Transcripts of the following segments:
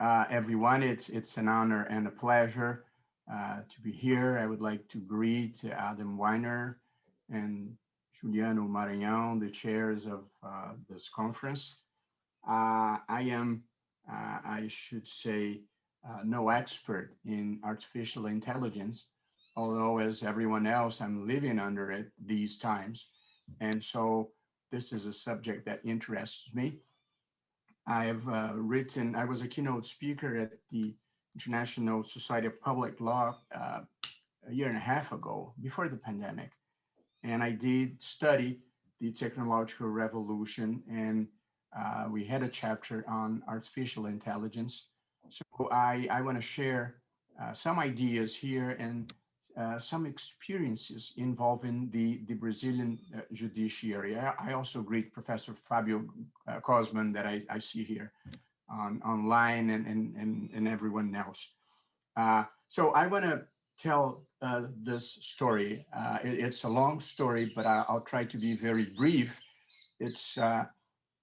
everyone. It's an honor and a pleasure to be here. I would like to greet Adam Weiner and Juliano Maranhão, the chairs of this conference. I am, I should say, no expert in artificial intelligence, although as everyone else, I'm living under it these times. And so this is a subject that interests me. I was a keynote speaker at the International Society of Public Law a year and a half ago, before the pandemic. And I did study the technological revolution, and we had a chapter on artificial intelligence. So I want to share some ideas here and some experiences involving the Brazilian judiciary. I also greet Professor Fabio Cosman that I see here online and everyone else. So I want to tell this story. It's a long story, but I'll try to be very brief. It's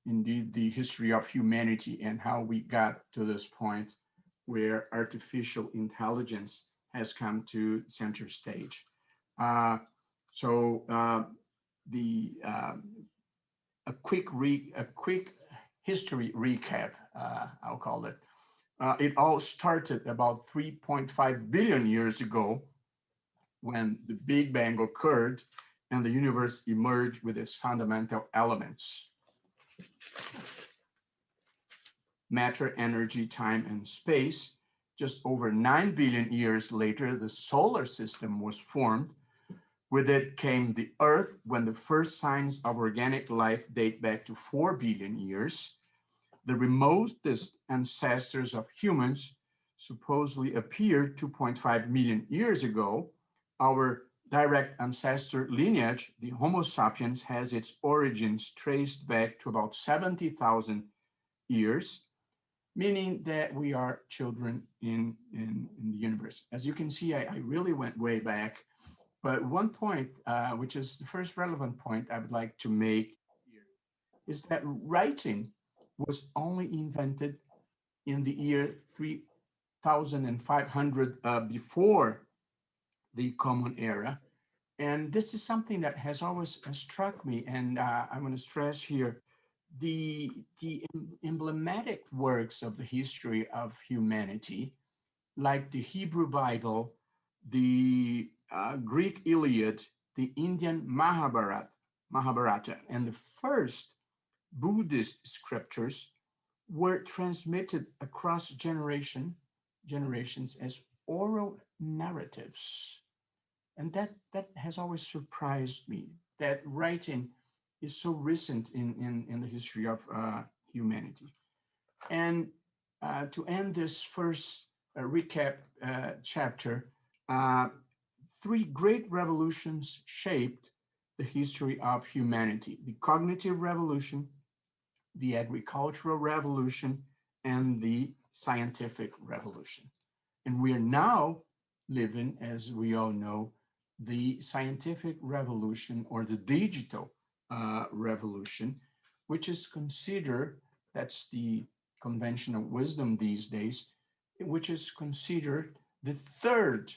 indeed the history of humanity and how we got to this point where artificial intelligence has come to center stage. The a quick history recap, I'll call it. It all started about 3.5 billion years ago when the Big Bang occurred and the universe emerged with its fundamental elements: matter, energy, time, and space. Just over 9 billion years later, the solar system was formed. With it came the Earth, when the first signs of organic life date back to 4 billion years. The remotest ancestors of humans supposedly appeared 2.5 million years ago. Our direct ancestor lineage, the Homo sapiens, has its origins traced back to about 70,000 years, meaning that we are children in the universe. As you can see, I really went way back. But one point, which is the first relevant point I would like to make here, is that writing was only invented in the year 3,500 before the Common Era. And this is something that has always struck me, and I want to stress here the emblematic works of the history of humanity, like the Hebrew Bible, the Greek Iliad, the Indian Mahabharata, and the first Buddhist scriptures were transmitted across generations as oral narratives. And that has always surprised me, that writing is so recent in the history of humanity. And to end this first recap chapter, three great revolutions shaped the history of humanity: the cognitive revolution, the agricultural revolution, and the scientific revolution. And we are now living, as we all know, the scientific revolution, or the digital revolution, which is considered, that's the conventional wisdom these days, which is considered the third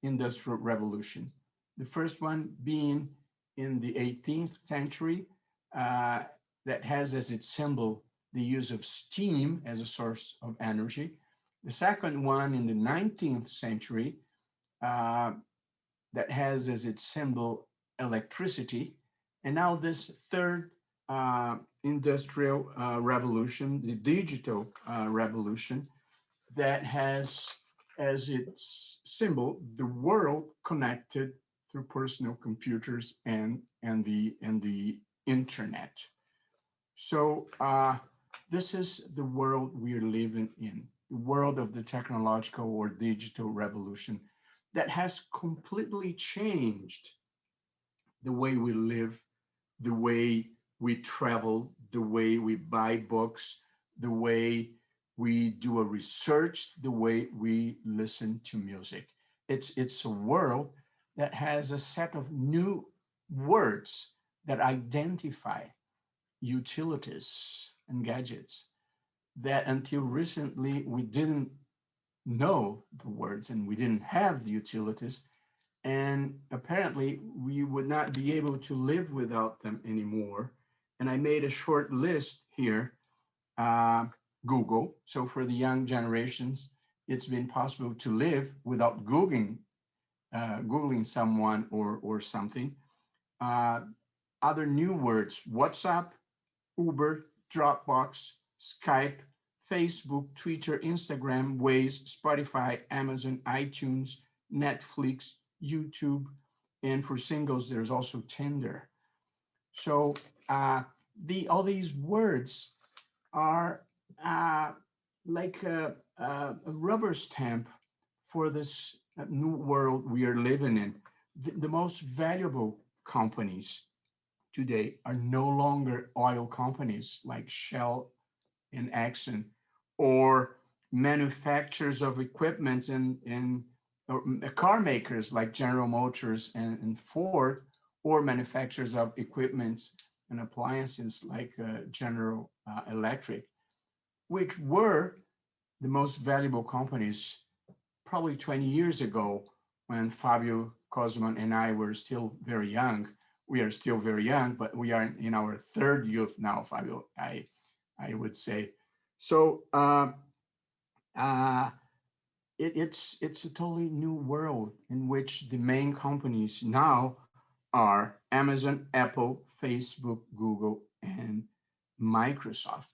industrial revolution. The first one being in the 18th century, that has as its symbol the use of steam as a source of energy. The second one in the 19th century, that has as its symbol electricity. And now this third industrial revolution, the digital revolution, that has as its symbol the world connected through personal computers and the internet. So this is the world we're living in, the world of the technological or digital revolution that has completely changed the way we live, the way we travel, the way we buy books, the way we do a research, the way we listen to music. It's a world that has a set of new words that identify utilities and gadgets that until recently we didn't know the words and we didn't have the utilities. And apparently, we would not be able to live without them anymore. And I made a short list here. uh, Google. So for the young generations, it's been possible to live without Googling someone or something. Uh, Other new words: WhatsApp, Uber, Dropbox, Skype, Facebook, Twitter, Instagram, Waze, Spotify, Amazon, iTunes, Netflix, YouTube, and for singles, there's also Tinder. So uh, all these words are uh, like a rubber stamp for this new world we are living in. The most valuable companies today are no longer oil companies like Shell and Exxon, or manufacturers of equipment and or car makers like General Motors and Ford, or manufacturers of equipment and appliances like General Electric, which were the most valuable companies probably 20 years ago when Fabio, Cosman, and I were still very young. We are still very young, but we are in our third youth now, Fabio, I would say. So uh, it's a totally new world in which the main companies now are Amazon, Apple, Facebook, Google, and Microsoft.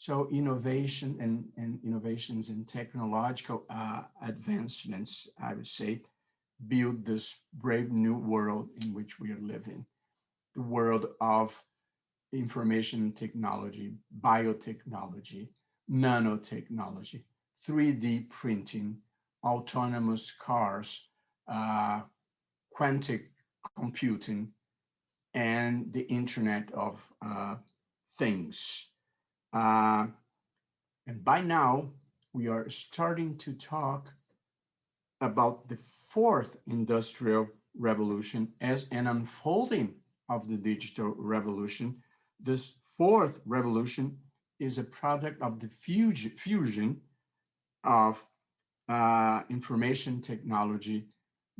So and innovations and technological advancements, I would say, build this brave new world in which we are living. The world of information technology, biotechnology, nanotechnology, 3D printing, autonomous cars, uh, quantic computing, and the Internet of Things. Uh, and by now, we are starting to talk about the fourth industrial revolution as an unfolding of the digital revolution. This fourth revolution is a product of the fusion of information technology,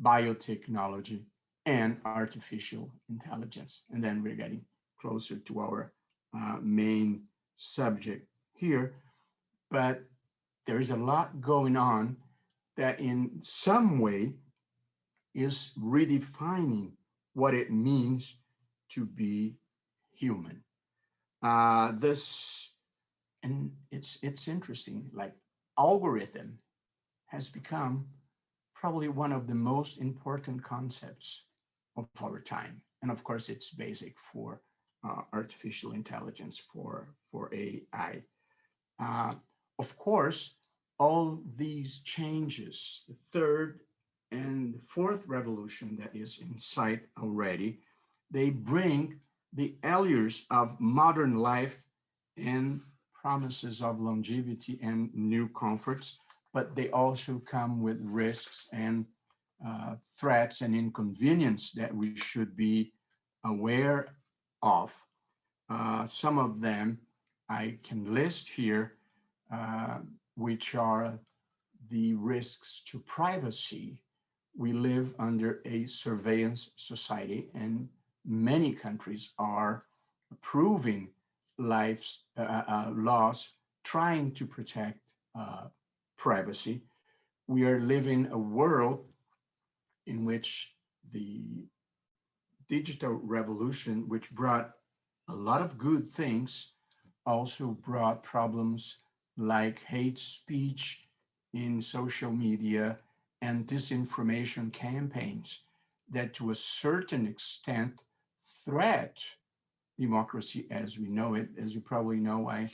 biotechnology, and artificial intelligence. And then we're getting closer to our main subject here. But there is a lot going on that in some way is redefining what it means to be human. This and it's interesting. Like algorithm has become probably one of the most important concepts of our time, and of course, it's basic for artificial intelligence for AI. Uh, of course, all these changes, the third and the fourth revolution that is in sight already, they bring the allures of modern life and promises of longevity and new comforts, but they also come with risks and threats and inconvenience that we should be aware of. Some of them I can list here, uh, which are the risks to privacy. We live under a surveillance society, and many countries are approving laws trying to protect uh, privacy. We are living a world in which the digital revolution, which brought a lot of good things, also brought problems like hate speech in social media and disinformation campaigns that, to a certain extent, threat democracy as we know it. As you probably know, I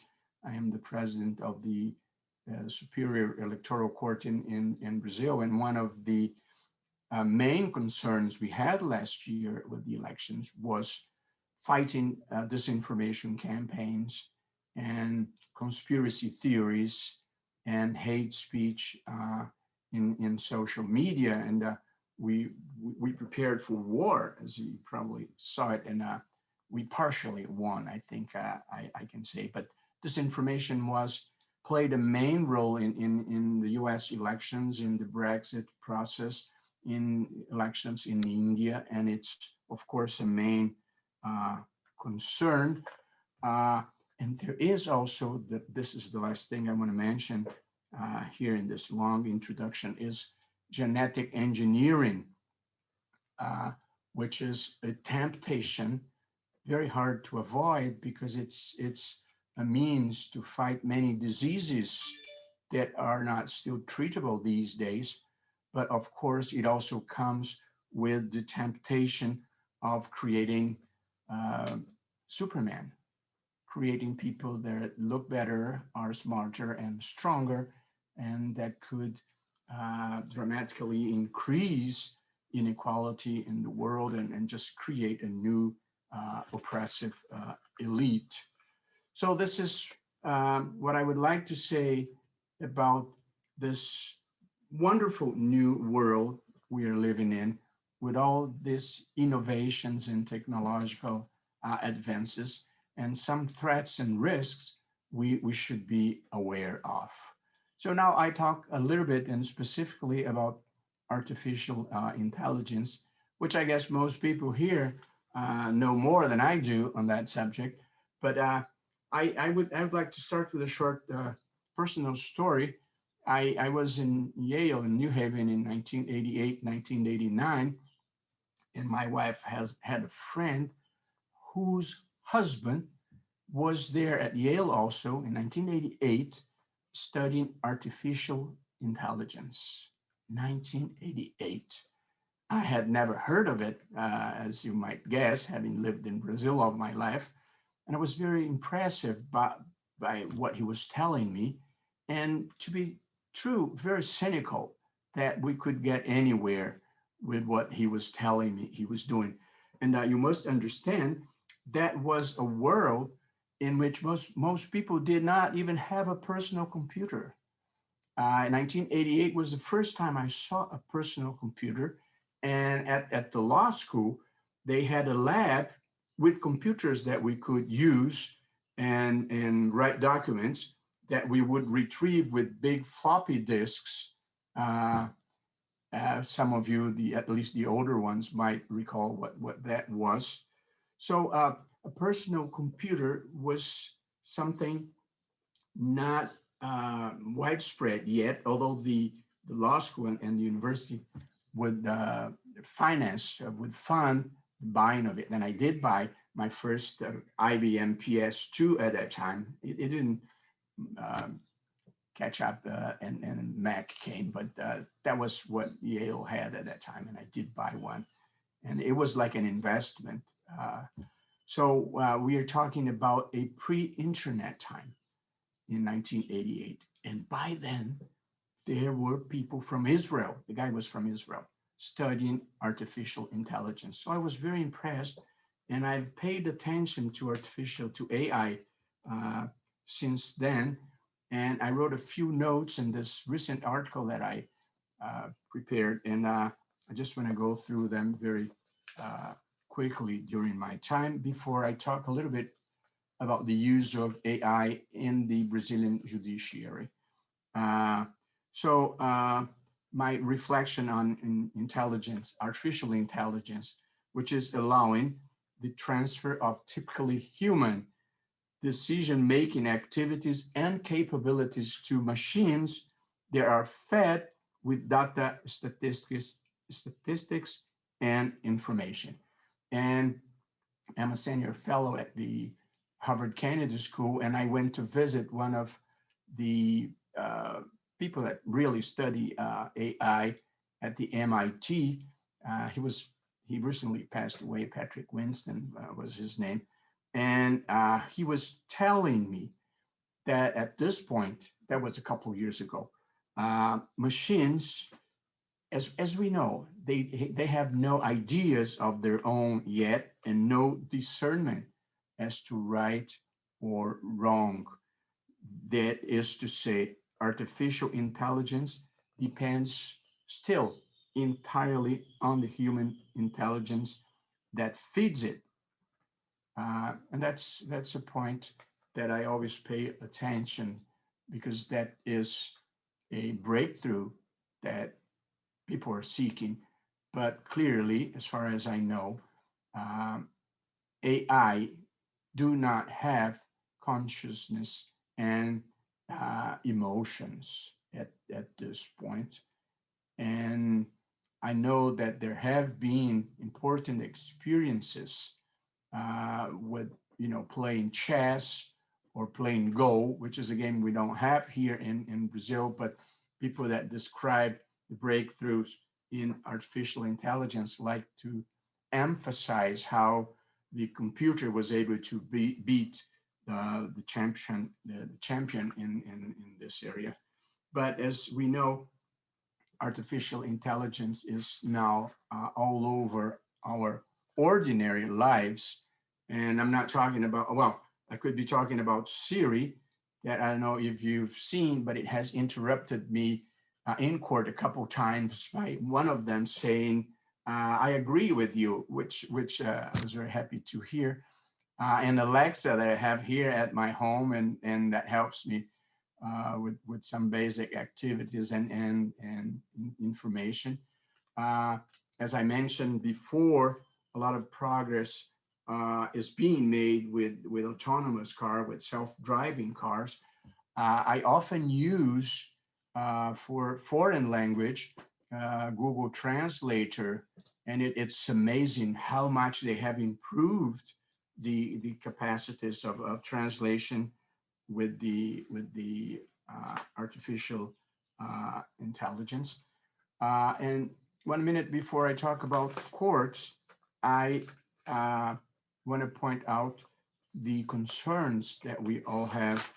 am the president of the Superior Electoral Court in Brazil, and one of the main concerns we had last year with the elections was fighting disinformation campaigns and conspiracy theories and hate speech in social media. And we prepared for war, as you probably saw it, and we partially won, I think I can say. But disinformation was played a main role in the US elections, in the Brexit process, in elections in India, and it's, of course, a main uh, concern. Uh, and there is also, this is the last thing I want to mention here in this long introduction, is genetic engineering, uh, which is a temptation very hard to avoid because it's a means to fight many diseases that are not still treatable these days. But of course, it also comes with the temptation of creating uh, Superman, creating people that look better, are smarter and stronger, and that could dramatically increase inequality in the world and just create a new oppressive elite. So this is what I would like to say about this wonderful new world we are living in with all these innovations and technological advances and some threats and risks we should be aware of. So now I talk a little bit and specifically about artificial intelligence, which I guess most people here know more than I do on that subject. But I would like to start with a short personal story. I was in Yale in New Haven in 1988, 1989, and my wife has had a friend whose husband was there at Yale also in 1988 studying artificial intelligence. 1988. I had never heard of it, as you might guess, having lived in Brazil all my life. And I was very impressive by what he was telling me. And to be true, very cynical that we could get anywhere with what he was telling me he was doing. And you must understand that was a world in which most people did not even have a personal computer. 1988 was the first time I saw a personal computer. And at the law school, they had a lab with computers that we could use and write documents that we would retrieve with big floppy disks. Some of you, at least the older ones, might recall what that was. So a personal computer was something not widespread yet, although the law school and the university would would fund the buying of it. And I did buy my first IBM PS2 at that time. It didn't um, catch up and Mac came, but that was what Yale had at that time. And I did buy one. And it was like an investment. So we are talking about a pre-internet time in 1988. And by then, there were people from Israel. The guy was from Israel studying artificial intelligence. So I was very impressed. And I've paid attention to AI since then. And I wrote a few notes in this recent article that I prepared. And I just want to go through them very quickly during my time before I talk a little bit about the use of AI in the Brazilian judiciary. Uh, so my reflection on intelligence, artificial intelligence, which is allowing the transfer of typically human decision-making activities and capabilities to machines that are fed with data, statistics and information. And I'm a senior fellow at the Harvard Kennedy School, and I went to visit one of the people that really study AI at the MIT. He recently passed away. Patrick Winston was his name, and he was telling me that at this point, that was a couple of years ago, machines, as we know, they have no ideas of their own yet and no discernment as to right or wrong. That is to say, artificial intelligence depends still entirely on the human intelligence that feeds it. And that's a point that I always pay attention because that is a breakthrough that people are seeking. But clearly, as far as I know, um, AI do not have consciousness and emotions at this point. And I know that there have been important experiences with, playing chess or playing Go, which is a game we don't have here in Brazil, but people that describe the breakthroughs in artificial intelligence like to emphasize how the computer was able to beat the champion in this area. But as we know, artificial intelligence is now all over our ordinary lives. And I'm not talking about, well, I could be talking about Siri, that I don't know if you've seen, but it has interrupted me in court a couple times by one of them saying, I agree with you, which I was very happy to hear. And Alexa that I have here at my home, and that helps me with some basic activities and information. Uh, as I mentioned before, a lot of progress is being made with autonomous car, with self-driving cars. I often use for foreign language Google Translator, and it's amazing how much they have improved the capacities of translation with the artificial intelligence. And 1 minute before I talk about courts, I want to point out the concerns that we all have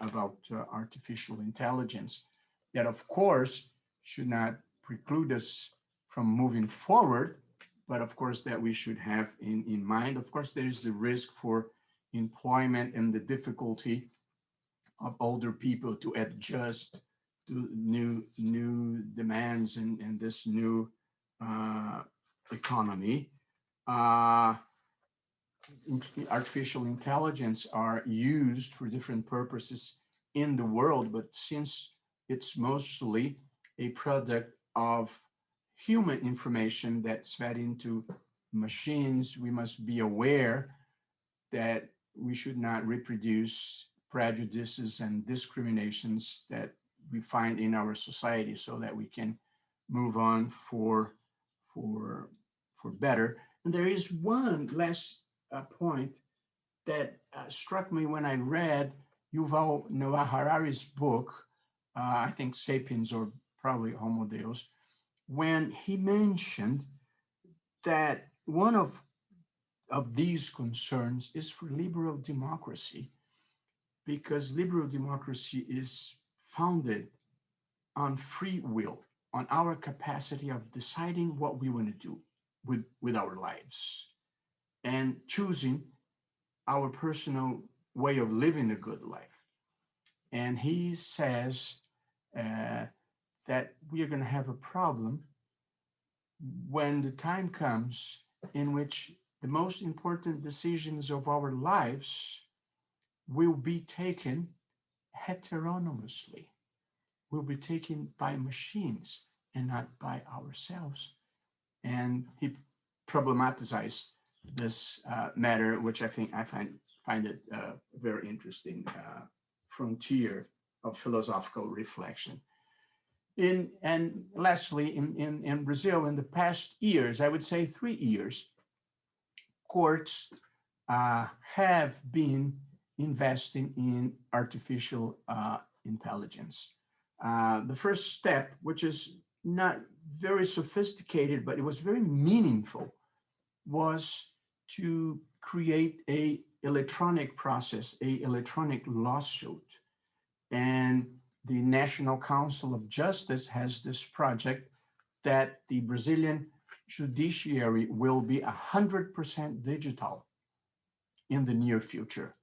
about artificial intelligence, that of course should not preclude us from moving forward, but of course that we should have in mind. Of course, there is the risk for employment and the difficulty of older people to adjust to new demands in this new uh, economy. Uh, Artificial intelligence are used for different purposes in the world, but since it's mostly a product of human information that's fed into machines, we must be aware that we should not reproduce prejudices and discriminations that we find in our society, so that we can move on for for better. And there is one last point that struck me when I read Yuval Noah Harari's book, I think Sapiens or probably Homo Deus, when he mentioned that one of these concerns is for liberal democracy, because liberal democracy is founded on free will, on our capacity of deciding what we want to do with our lives and choosing our personal way of living a good life. And he says uh, that we are going to have a problem when the time comes in which the most important decisions of our lives will be taken heteronomously, will be taken by machines and not by ourselves. And he problematized this matter, which I find it very interesting frontier of philosophical reflection. And lastly, in Brazil, in the past years, I would say 3 years, courts have been investing in artificial intelligence. The first step, which is not very sophisticated, but it was very meaningful, was to create a electronic process, a electronic lawsuit. And the National Council of Justice has this project that the Brazilian judiciary will be 100% digital in the near future.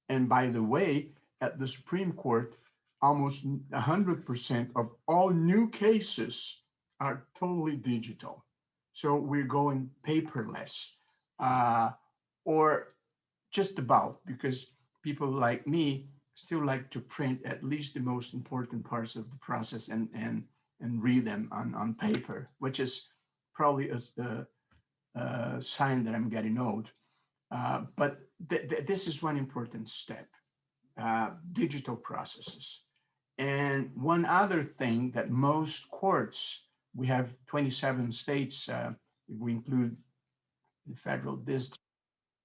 And by the way, at the Supreme Court, almost 100% of all new cases are totally digital. So we're going paperless, uh, or just about, because people like me still like to print at least the most important parts of the process and read them on paper, which is probably a sign that I'm getting old. But this is one important step, digital processes. And one other thing that most courts, we have 27 states, if we include the federal district,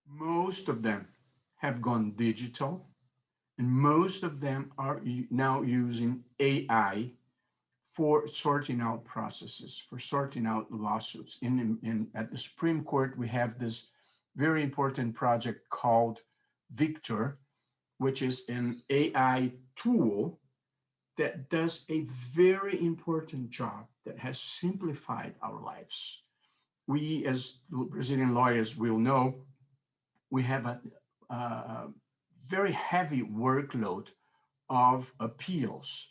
most of them have gone digital, and most of them are now using AI for sorting out processes, for sorting out lawsuits. At the Supreme Court, we have this very important project called Victor, which is an AI tool that does a very important job that has simplified our lives. We, as Brazilian lawyers, will know we have a very heavy workload of appeals,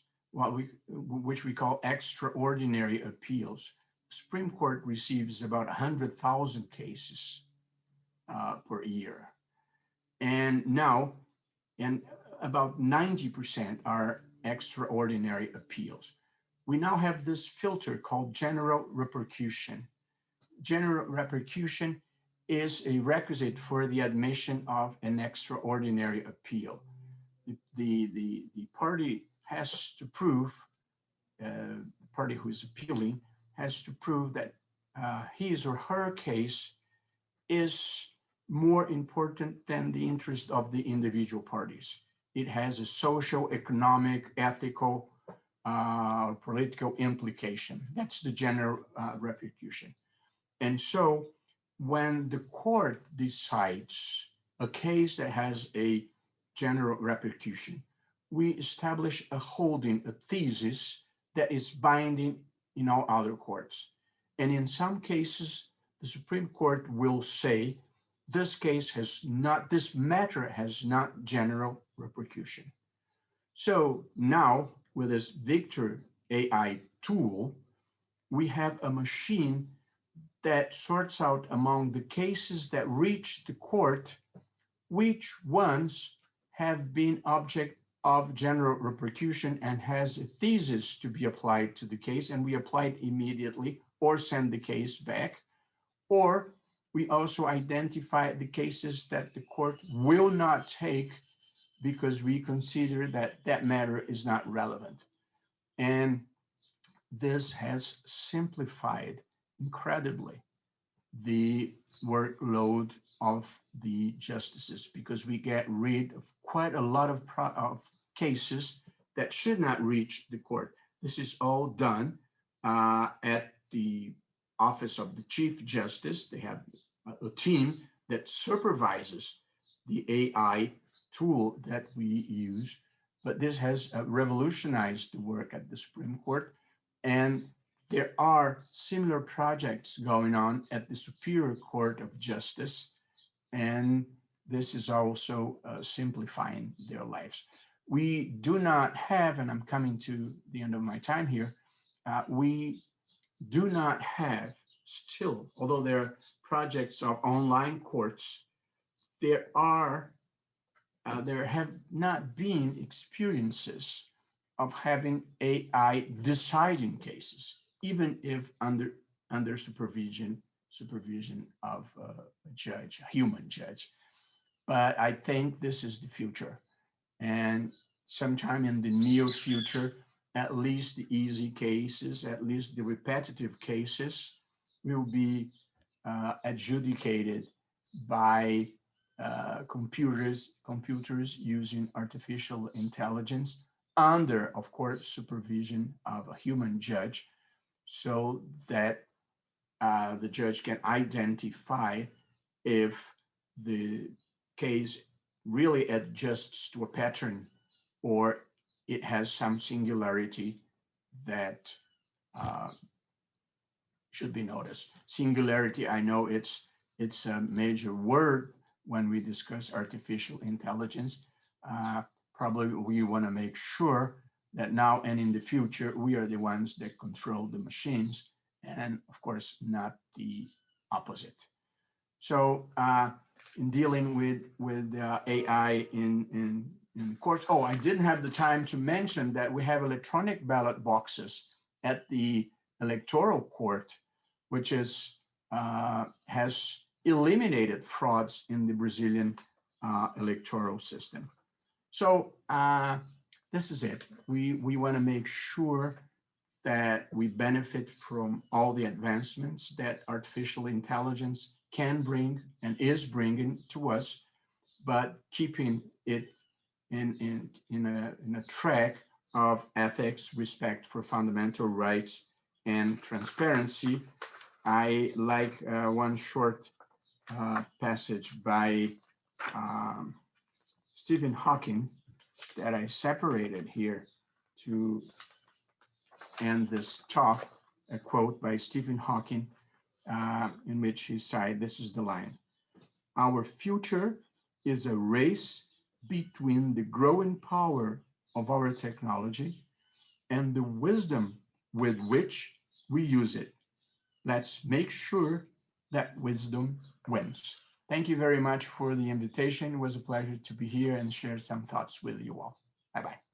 which we call extraordinary appeals. Supreme Court receives about 100,000 cases per year. And now, and about 90% are extraordinary appeals. We now have this filter called general repercussion. General repercussion is a requisite for the admission of an extraordinary appeal. The party has to prove, the party who is appealing has to prove that his or her case is more important than the interest of the individual parties. It has a social, economic, ethical, political implication. That's the general repercussion. And so when the court decides a case that has a general repercussion, we establish a holding, a thesis that is binding in all other courts. And in some cases, the Supreme Court will say, this matter has not general repercussion. So now with this Victor AI tool, we have a machine that sorts out among the cases that reach the court, which ones have been object of general repercussion and has a thesis to be applied to the case, and we apply it immediately or send the case back. Or we also identify the cases that the court will not take because we consider that that matter is not relevant. And this has simplified incredibly the workload of the justices because we get rid of quite a lot of cases that should not reach the court. This is all done at the Office of the Chief Justice. They have a team that supervises the AI tool that we use, but this has revolutionized the work at the Supreme Court. And there are similar projects going on at the Superior Court of Justice, and this is also simplifying their lives. We do not have, and I'm coming to the end of my time here, we do not have still, although there are projects of online courts, there have not been experiences of having AI deciding cases, even if under supervision of a judge, a human judge. But I think this is the future. And sometime in the near future, at least the easy cases, at least the repetitive cases will be adjudicated by computers using artificial intelligence under, of course, supervision of a human judge, so that the judge can identify if the case really adjusts to a pattern or it has some singularity that should be noticed. Singularity, I know it's a major word when we discuss artificial intelligence. Probably we want to make sure that now and in the future, we are the ones that control the machines, and of course, not the opposite. So in dealing with AI in in the courts. Oh, I didn't have the time to mention that we have electronic ballot boxes at the electoral court, which has eliminated frauds in the Brazilian electoral system. So this is it. We want to make sure that we benefit from all the advancements that artificial intelligence can bring and is bringing to us, but keeping it in a track of ethics, respect for fundamental rights, and transparency. I like one short passage by Stephen Hawking that I separated here to end this talk, a quote by Stephen Hawking in which he said, this is the line: "Our future is a race between the growing power of our technology and the wisdom with which we use it. Let's make sure that wisdom wins." Thank you very much for the invitation. It was a pleasure to be here and share some thoughts with you all. Bye-bye.